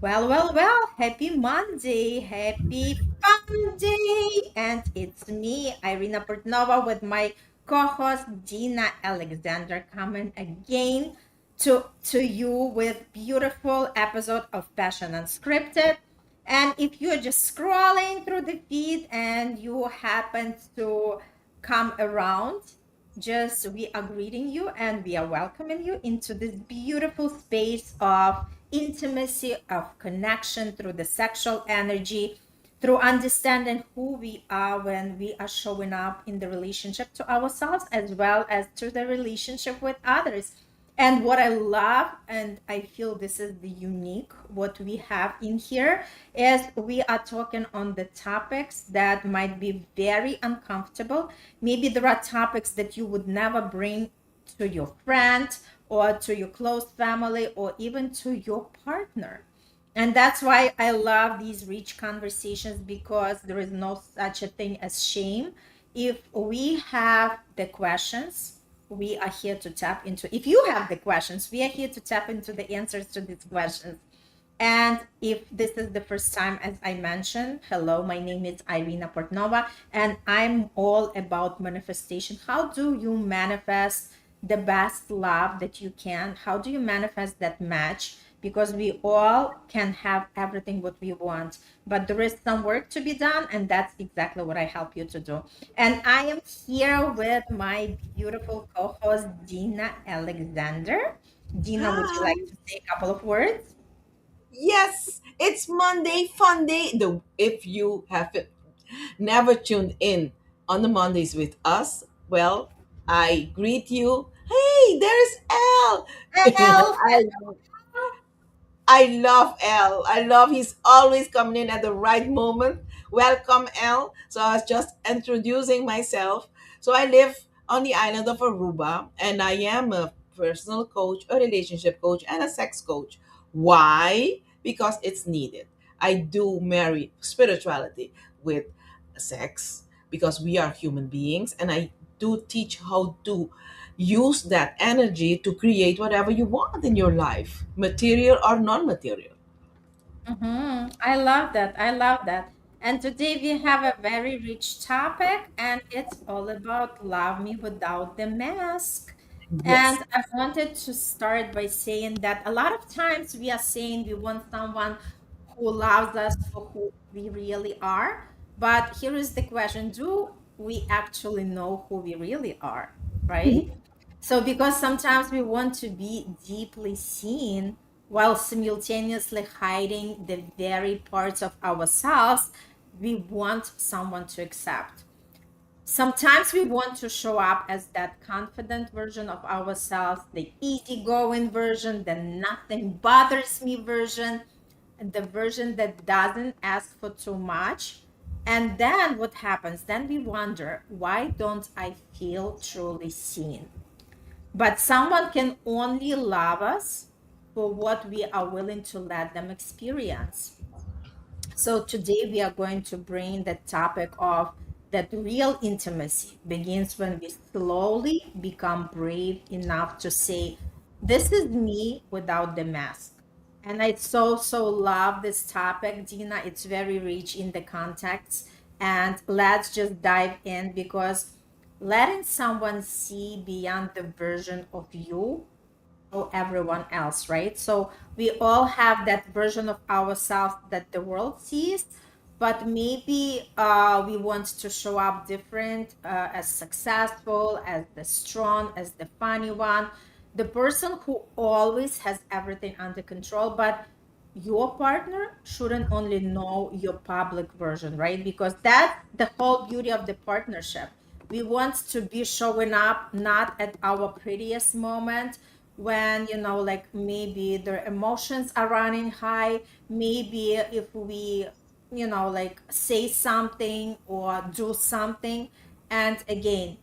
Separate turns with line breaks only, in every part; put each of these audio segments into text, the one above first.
Happy Monday, happy fun day. And it's me, Irina Portnova, with my co-host Dina Alexander coming again to you with beautiful episode of Passion Unscripted. And if you're just scrolling through the feed and you happen to come around, just we are greeting you and we are welcoming you into this beautiful space of intimacy, of connection through the sexual energy, through understanding who we are when we are showing up in the relationship to ourselves as well as to the relationship with others. And what I love, and I feel this is the unique, what we have in here is we are talking on the topics that might be very uncomfortable. Maybe there are topics that you would never bring to your friend or to your close family or even to your partner. And that's why I love these rich conversations because there is no such a thing as shame. If we have the questions, we are here to tap into. If you have the questions, we are here to tap into the answers to these questions. And if this is the first time, as I mentioned, hello, my name is Irina Portnova, and I'm all about manifestation. How do you manifest the best love that you can? How do you manifest that match? Because we all can have everything what we want, but there is some work to be done, and that's exactly what I help you to do. And I am here with my beautiful co-host, Dina Alexander. Dina, would you like
Hi.
to say a couple of words?
Yes, it's Monday Fun Day. If you have never tuned in on the Mondays with us, well, I greet you. Hey, there's Elle.
Elf.
I I love Elle. I love he's always coming in at the right moment. Welcome, Elle. So I was just introducing myself. So I live on the island of Aruba, and I am a personal coach, a relationship coach, and a sex coach. Why? Because it's needed. I do marry spirituality with sex because we are human beings, and I do teach how to use that energy to create whatever you want in your life, material or non-material.
I love that. I love that. And today we have a very rich topic, and it's all about love me without the mask. And
Yes.
I wanted to start by saying that a lot of times we are saying we want someone who loves us for who we really are. But here is the question: do we actually know who we really are? Right? So, because sometimes we want to be deeply seen while simultaneously hiding the very parts of ourselves we want someone to accept. Sometimes we want to show up as that confident version of ourselves, the easygoing version, the nothing bothers me version, the version that doesn't ask for too much. And then what happens? Then we wonder, why don't I feel truly seen? But someone can only love us for what we are willing to let them experience. So today we are going to bring the topic of that real intimacy begins when we slowly become brave enough to say, this is me without the mask. And I so love this topic, Dina. It's very rich in the context. And let's just dive in because letting someone see beyond the version of you or everyone else, right? So we all have that version of ourselves that the world sees, but maybe we want to show up different, as successful, as the strong, as the funny one, the person who always has everything under control. But your partner shouldn't only know your public version, right? Because that's the whole beauty of the partnership. We want to be showing up not at our prettiest moment when, like maybe their emotions are running high. Maybe if we, like say something or do something. And again,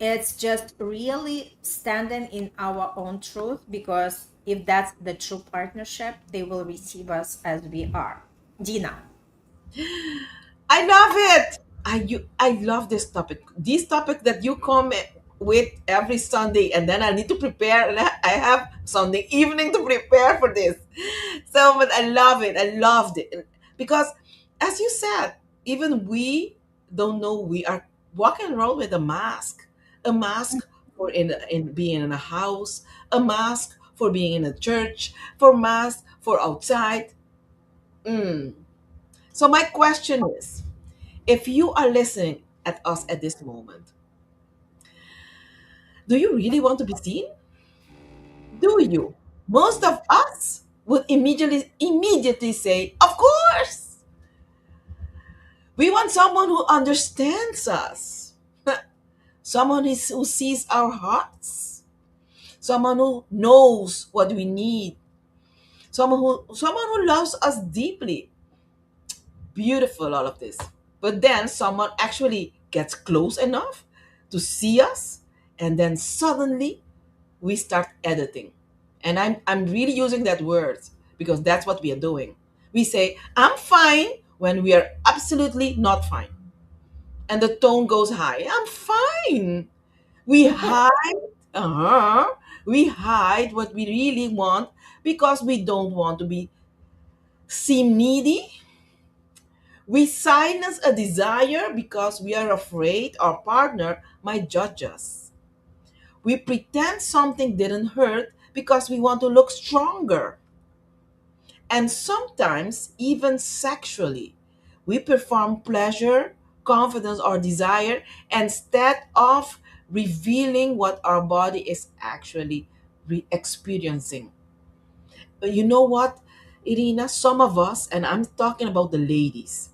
it's just really standing in our own truth because if that's the true partnership, they will receive us as we are. Dina.
I love it. I love this topic. This topic that you come with every Sunday, and then I need to prepare, and I have Sunday evening to prepare for this. So, but I love it. I loved it because, as you said, even we don't know we are walking around with a mask for in being in a house, a mask for being in a church, for mask for outside. Mm. So my question is, if you are listening at us at this moment, do you really want to be seen? Do you? Most of us would immediately say, "Of course, we want someone who understands us, who sees our hearts, someone who knows what we need, someone who loves us deeply." Beautiful, all of this. But then someone actually gets close enough to see us, and then suddenly we start editing. And I'm really using that word because that's what we are doing. We say, "I'm fine," when we are absolutely not fine. And the tone goes high. "I'm fine." We hide, uh-huh, we hide what we really want because we don't want to be seem needy. We silence a desire because we are afraid our partner might judge us. We pretend something didn't hurt because we want to look stronger. And sometimes, even sexually, we perform pleasure, confidence, or desire instead of revealing what our body is actually experiencing. You know what, Irina? Some of us, and I'm talking about the ladies,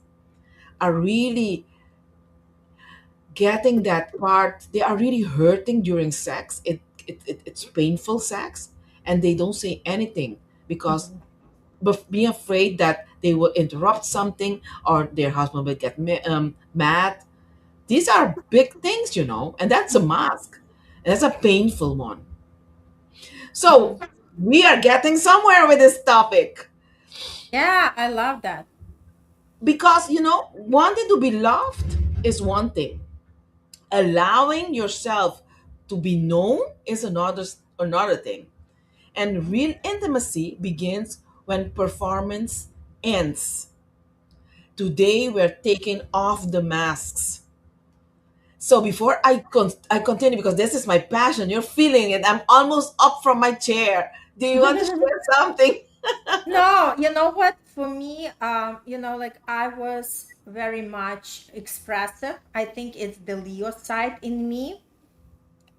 are really getting that part. They are really hurting during sex. It's painful sex, and they don't say anything because being afraid that they will interrupt something or their husband will get mad. These are big things, and that's a mask. And that's a painful one. So we are getting somewhere with this topic
Yeah, I love that.
because, wanting to be loved is one thing. Allowing yourself to be known is another thing. And real intimacy begins when performance ends. Today we're taking off the masks. So before I continue, because this is my passion, you're feeling it. I'm almost up from my chair. Do you want to share something?
No, you know what? For me, like I was very much expressive. I think it's the Leo side in me.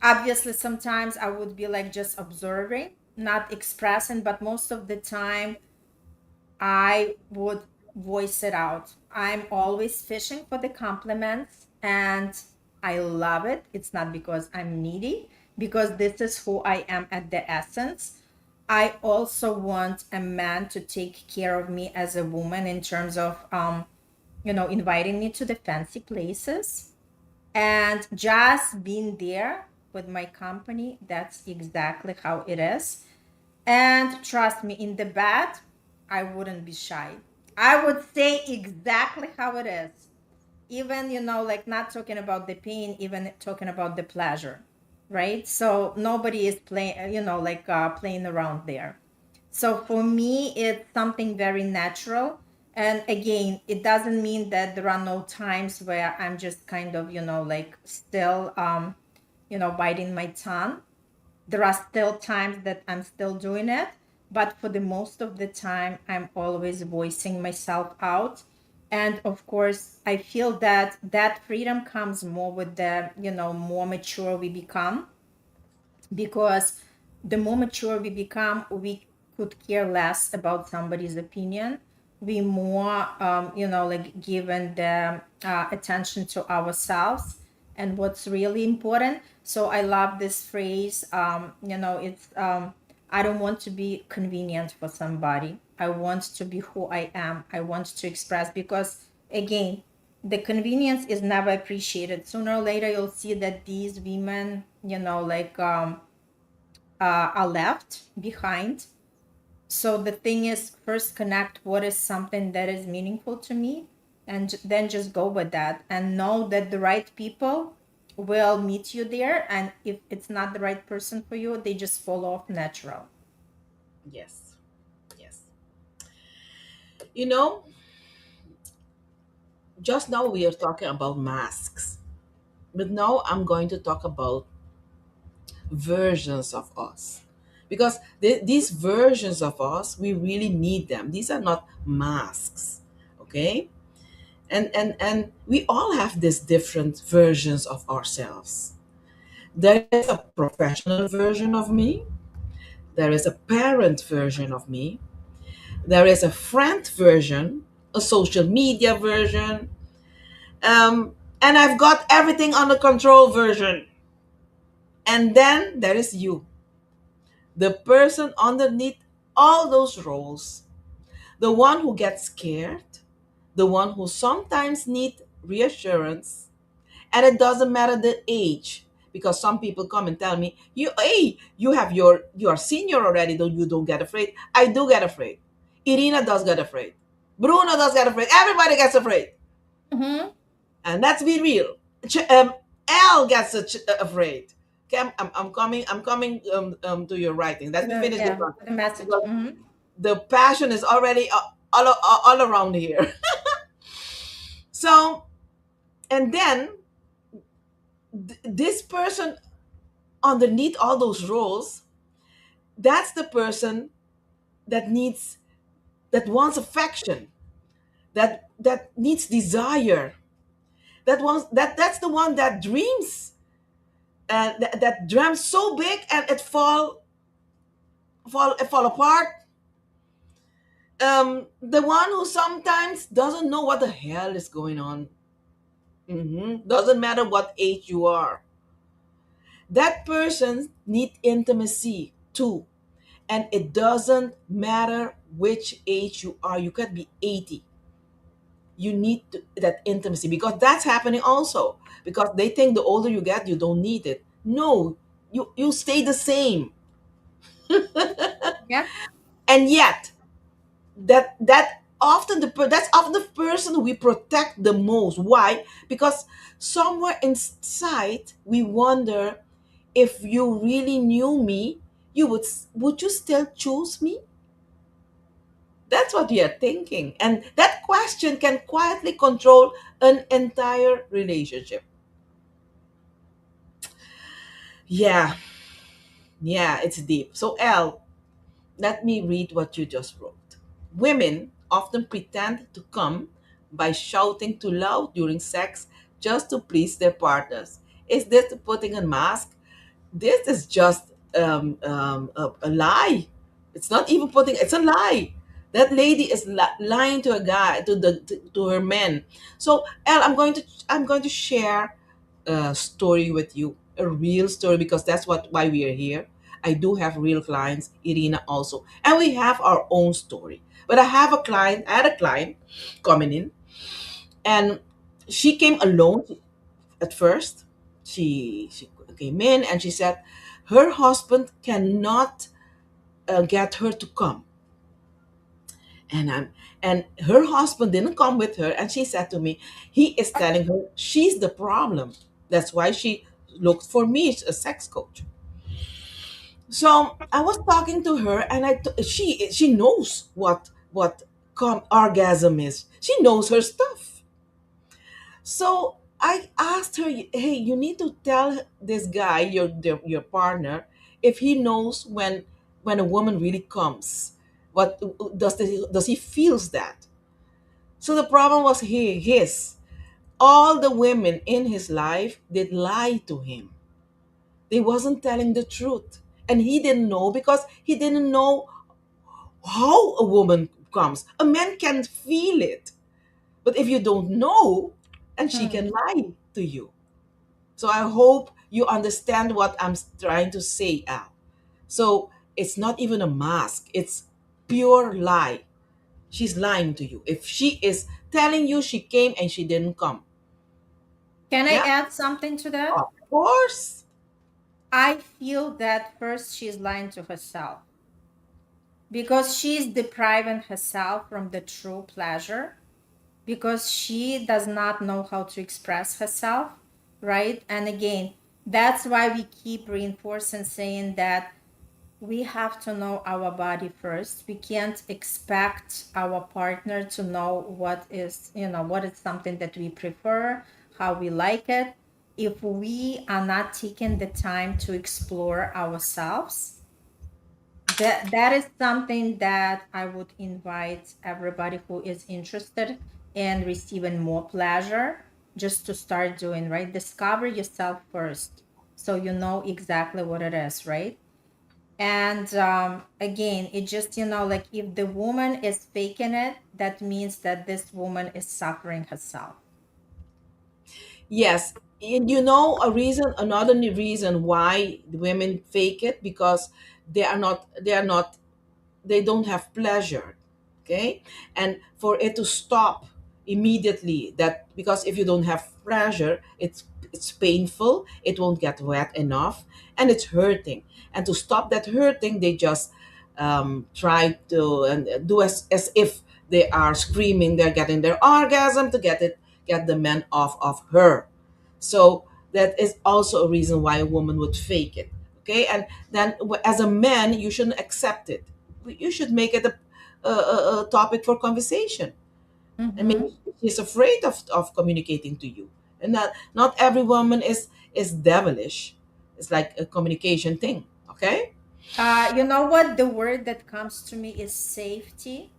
Obviously, sometimes I would be like just observing, not expressing, but most of the time I would voice it out. I'm always fishing for the compliments and I love it. It's not because I'm needy, because this is who I am at the essence. I also want a man to take care of me as a woman in terms of inviting me to the fancy places and just being there with my company. That's exactly how it is. And trust me, in the bed, I wouldn't be shy. I would say exactly how it is. Even, like not talking about the pain, even talking about the pleasure, right? So nobody is playing, like playing around there. So for me, it's something very natural. And again, it doesn't mean that there are no times where I'm just kind of, like still, biting my tongue. There are still times that I'm still doing it, but for the most of the time, I'm always voicing myself out. And of course, I feel that that freedom comes more with the, more mature we become, because the more mature we become, we could care less about somebody's opinion. We more, like given the attention to ourselves and what's really important. So I love this phrase. It's I don't want to be convenient for somebody. I want to be who I am. I want to express, because again, the convenience is never appreciated. Sooner or later, you'll see that these women, like are left behind. So the thing is, first connect what is something that is meaningful to me, and then just go with that and know that the right people will meet you there, and if it's not the right person for you, they just fall off natural.
Yes. Yes. You know, just now we are talking about masks, but now I'm going to talk about versions of us. Because these versions of us, we really need them. These are not masks. Okay? And we all have these different versions of ourselves. There is a professional version of me, there is a parent version of me, there is a friend version, a social media version, and I've got everything under control version. And then there is you, the person underneath all those roles, the one who gets scared, the one who sometimes needs reassurance. And it doesn't matter the age, because some people come and tell me, hey, you are senior already, don't you don't get afraid. I do get afraid. Irina does get afraid. Bruno does get afraid. Everybody gets afraid.
Mm-hmm.
And let's be real. L gets afraid. Okay, I'm coming to your writing. Let me finish this
Yeah,
one,
the message.
because
Mm-hmm.
the passion is already all around here. So, and then this person underneath all those roles, that's the person that needs, that wants affection, that needs desire, that's the one that dreams, that dreams so big and it fall apart. The one who sometimes doesn't know what the hell is going on. Doesn't matter what age you are, that person need intimacy too. And it doesn't matter which age you are. You could be 80. You need that intimacy, because that's happening also. Because they think the older you get, you don't need it. No, you stay the same.
Yeah.
And yet, that's often the person we protect the most. Why? Because somewhere inside we wonder, if you really knew me, would you still choose me? That's what we are thinking. And that question can quietly control an entire relationship. Yeah, yeah, it's deep. So, L, let me read what you just wrote. Women often pretend to come by shouting too loud during sex just to please their partners. Is this putting a mask? This is just a lie. It's not even putting. It's a lie. That lady is lying to a guy, to her men. So, El, I'm going to share a story with you, a real story, because that's why we are here. I do have real clients, Irina also, and we have our own story. But I had a client coming in, and she came alone at first. She came in and she said her husband cannot get her to come, and her husband didn't come with her, and she said to me, he is telling her she's the problem. That's why she looked for me, a sex coach. So I was talking to her, and she knows what orgasm is. She knows her stuff. So I asked her, "Hey, you need to tell this guy, your partner, if he knows when a woman really comes. What does he feels that?" So the problem was his. All the women in his life did lie to him. They wasn't telling the truth, and he didn't know, because he didn't know how a woman comes. A man can feel it, but if you don't know, and she
Hmm.
can lie to you. So I hope you understand what I'm trying to say, Al. So it's not even a mask, it's pure lie. She's lying to you. If she is telling you she came and she didn't come.
Can I
Yeah,
add something to that?
of course.
I feel that first she's lying to herself because she's depriving herself from the true pleasure, because she does not know how to express herself. right? And again, that's why we keep reinforcing saying that we have to know our body first. We can't expect our partner to know what is, what is something that we prefer, how we like it, if we are not taking the time to explore ourselves. That is something that I would invite everybody who is interested in receiving more pleasure just to start doing, right? Discover yourself first so you know exactly what it is, right? And again, it just, like if the woman is faking it, that means that this woman is suffering herself.
Yes, and another reason why the women fake it, because they don't have pleasure. Okay, and for it to stop immediately, that because if you don't have pleasure, it's painful, it won't get wet enough, and it's hurting. And to stop that hurting, they just try to and do as if they are screaming, they're getting their orgasm to get the man off of her. So that is also a reason why a woman would fake it. Okay, and then as a man, you shouldn't accept it. You should make it a topic for conversation. And maybe
Mm-hmm.
she's afraid of communicating to you. And not every woman is devilish. It's like a communication thing. Okay.
You know what? The word that comes to me is safety.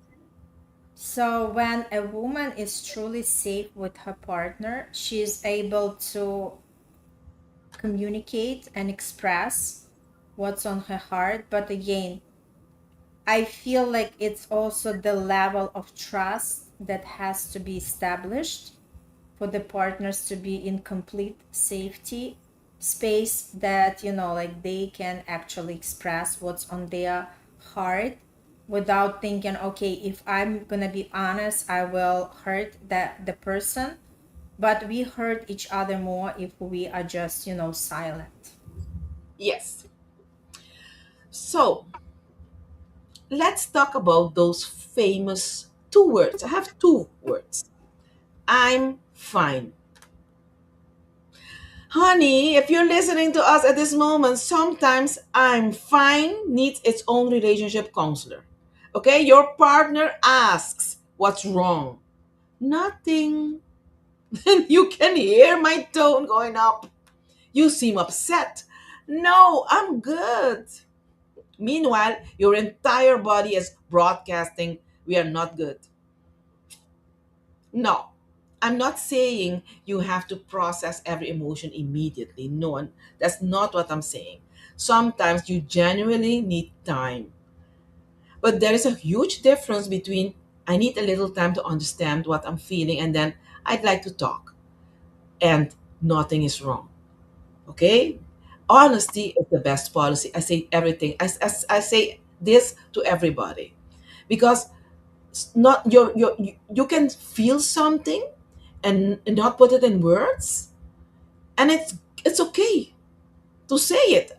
So when a woman is truly safe with her partner, she is able to communicate and express what's on her heart. But again, I feel like it's also the level of trust that has to be established for the partners to be in complete safety space, that like they can actually express what's on their heart without thinking, okay, if I'm gonna be honest, I will hurt the person. But we hurt each other more if we are just silent.
Yes. So let's talk about those famous two words. I have two words. I'm fine. Honey, if you're listening to us at this moment, sometimes I'm fine needs its own relationship counselor. Okay? Your partner asks, what's wrong? Nothing. You can hear my tone going up. You seem upset. No, I'm good. Meanwhile, your entire body is broadcasting, we are not good. No, I'm not saying you have to process every emotion immediately. No, that's not what I'm saying. Sometimes you genuinely need time. But there is a huge difference between I need a little time to understand what I'm feeling and then I'd like to talk and nothing is wrong. Okay? Honesty is the best policy. I say everything. I say this to everybody because not you can feel something and not put it in words, and it's okay to say it.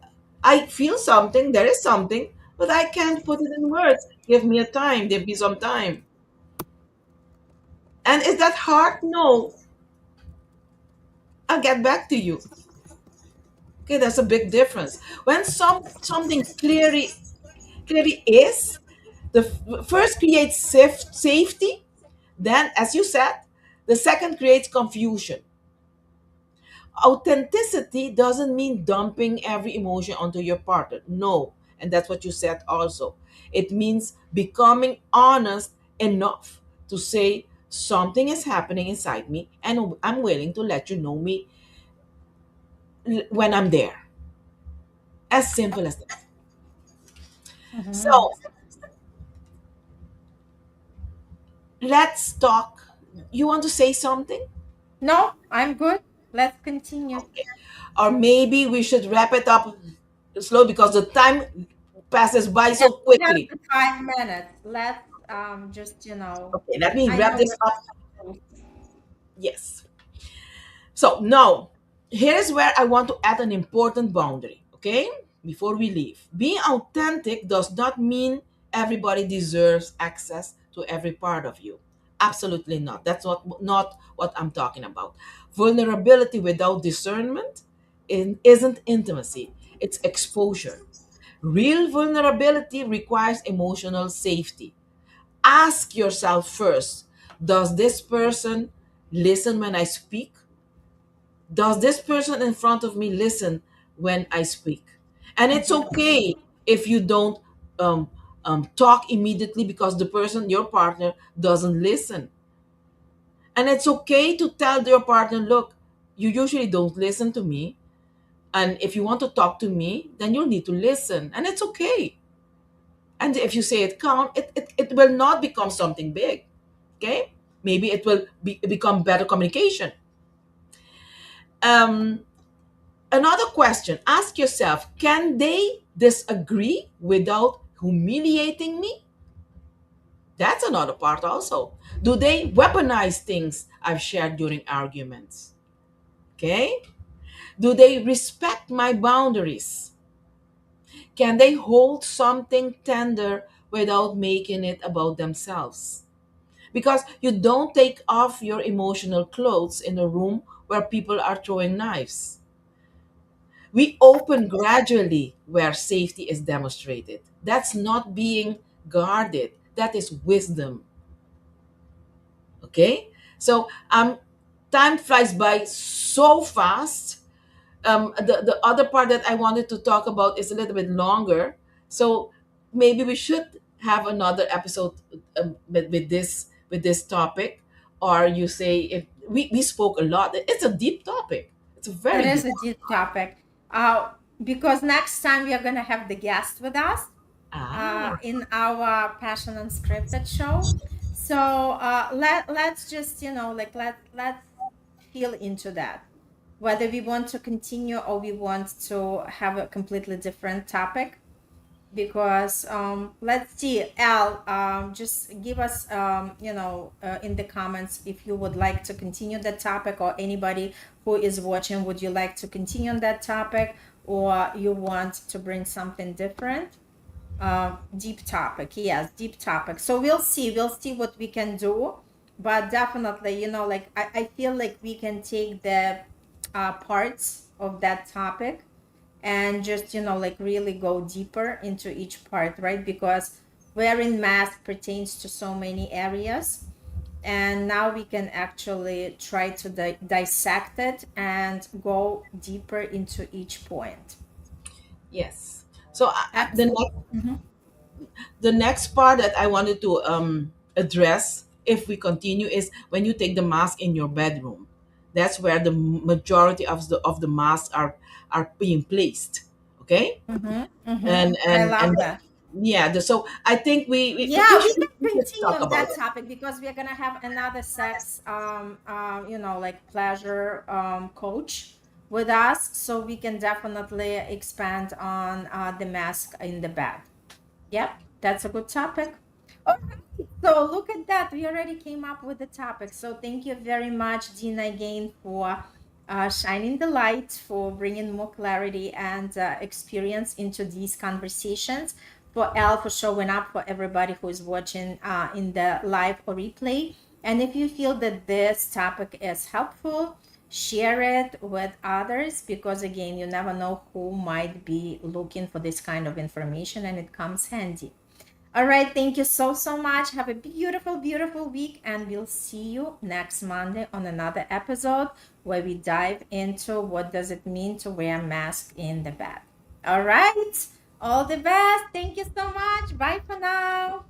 I feel something, there is something, but I can't put it in words. Give me some time. And is that hard? No. I'll get back to you. Okay, there's a big difference when something clearly is the first creates safety, then as you said, the second creates confusion. Authenticity doesn't mean dumping every emotion onto your partner. No. And that's what you said also. It means becoming honest enough to say something is happening inside me and I'm willing to let you know me when I'm there. As simple as that.
Mhm.
So let's talk. You want to say something?
No, I'm good. Let's continue.
Okay. Or maybe we should wrap it up slow because the time passes by
Yeah,
so
we have
quickly.
the 5 minutes. Let's just
Okay, let me
I
wrap
know
this
we're
up. Yes. So now, here is where I want to add an important boundary, okay? Before we leave. Being authentic does not mean everybody deserves access to every part of you. Absolutely not. That's not what I'm talking about. Vulnerability without discernment isn't intimacy, it's exposure. Real vulnerability requires emotional safety. Ask yourself first, does this person listen when I speak? Does this person in front of me listen when I speak? And it's okay if you don't um, talk immediately because the person, your partner, doesn't listen. And it's okay to tell your partner, look, you usually don't listen to me. And if you want to talk to me, then you'll need to listen. And it's okay. And if you say it calm, it will not become something big. Okay? Maybe it will become better communication. Um, Another question, ask yourself, can they disagree without humiliating me? That's another part also. Do they weaponize things I've shared during arguments? Okay? Do they respect my boundaries? Can they hold something tender without making it about themselves? Because you don't take off your emotional clothes in a room where people are throwing knives. We open gradually where safety is demonstrated. That's not being guarded, that is wisdom. Okay? So time flies by so fast. The other part that I wanted to talk about is a little bit longer. So maybe we should have another episode with this topic. Or you say, if we spoke a lot, it's a deep topic. It's a
It
very
is
deep.
a deep topic. Because next time we are going to have the guest with us
Ah,
in our Passion Unscripted show. So let's just, like let's feel into that. Whether we want to continue or we want to have a completely different topic. Because let's see, Al, just give us in the comments if you would like to continue that topic, or anybody who is watching, would you like to continue on that topic, or you want to bring something different? Deep topic, yes, deep topic. So we'll see what we can do. But definitely, like I feel like we can take the parts of that topic and just like really go deeper into each part, right? Because wearing mask pertains to so many areas, and now we can actually try to dissect it and go deeper into each point.
yes. So
Excellent. Mhm.
the next part that I wanted to address, if we continue, is when you take the mask in your bedroom. That's where the majority of the masks are being placed. Okay,
Mm-hmm. Mm-hmm.
and
I
and
love
and
that.
yeah. So I think
Yeah, we
we
can
should
continue
talk
on
about
that
it.
topic because we're gonna have another sex, like pleasure coach with us, so we can definitely expand on the mask in the bed. Yep, that's a good topic. All right, so look at that. We already came up with the topic. So thank you very much, Dina, again for shining the light, for bringing more clarity and experience into these conversations. For Elle for showing up, for everybody who is watching in the live or replay. And if you feel that this topic is helpful, share it with others, because again, you never know who might be looking for this kind of information and it comes handy. All right, thank you so much. Have a beautiful, beautiful week, and we'll see you next Monday on another episode where we dive into what does it mean to wear a mask in the bed. All right, all the best. Thank you so much. Bye for now.